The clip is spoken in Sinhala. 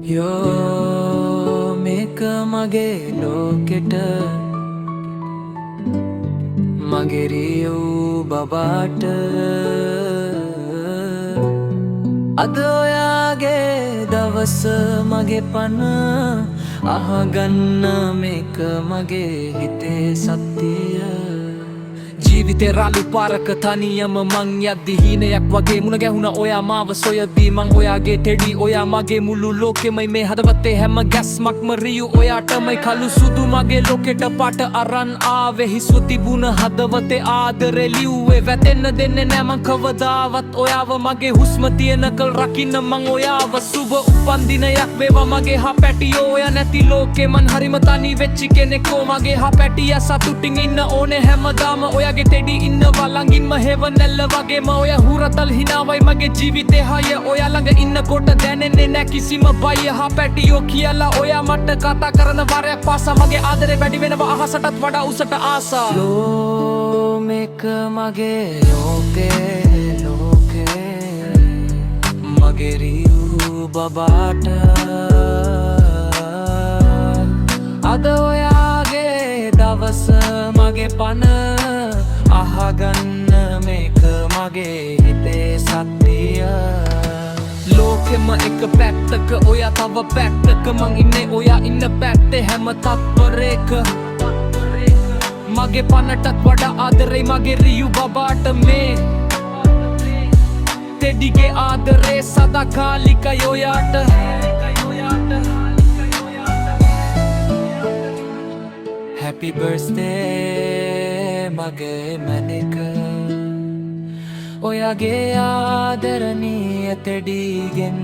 යෝ මේක මගේ ලෝකෙට මගේ රියූ බබාට අද ඔයාගේ දවස මගේ පන අහගන්න මේක මගේ හිතේ සත්‍යය ජීවිතේ රළු පාරක තනියම මං යද්දි හීනයක් වගේ මුණ ගැහුණ ඔයා මාව සොයද්දී මං ඔයාගේ ටෙඩි ඔයා මගේ මුළු ලෝකෙමයි මේ හදවතේ හැම ගැස්මක්ම රියු ඔයාටමයි කළු සුදු මගේ ලෝකෙට පාට අරන් ආවේ හිස්ව තිබුණ හදවතේ ආදරේ ලිව්වේ වැටෙන්න දෙන්නේ නෑ මං කවදාවත් ඔයාව මගේ හුස්ම තියනකල් රකින්න මං ඔයාව සුබ උපන්දිනයක් වේවා මගේ හපැටියෝ ඔයා නැති ලෝකේ මං හරිම තනි වෙච්චි කෙනෙක්ෝ මගේ හපැටියා සතුටින් ඉන්න ඕනේ හැමදාම ඔයාගේ ටෙඩි ඉන්නවා ළඟින්ම හෙවනැල්ල වගේම ඔය හුරතල් හිනාවයි මගේ ජීවිතේ හය ඔයා ළඟ ඉන්නකොට දැනෙන්නේ නෑ කිසිම බය හපැටියෝ කියලා ඔයා මට කතා කරන වරයක් පාසා මගේ ආදරේ වැඩි වෙනවා අහසටත් වඩා උසට ආසා ලෝ මේක මගේ ලෝකේ මගේ රියූ බබාට අද ඔයාගේ දවස මගේ පන අහගන්න මේක මගේ හිතේ සත්‍යය ලෝකෙම එක පැත්තක ඔයා තව පැත්තක මං ඉන්නේ ඔයා ඉන්න පැත්තේ හැම තත්පරේක මගේ පනටත් වඩා ආදරේ මගේ රියු බබාට මේ ටෙඩිගේ ආදරේ සදාකාලිකයි ඔයාට Happy birthday මගේ මැනික ඔයාගේ ආදරණීය ටෙඩිගෙන්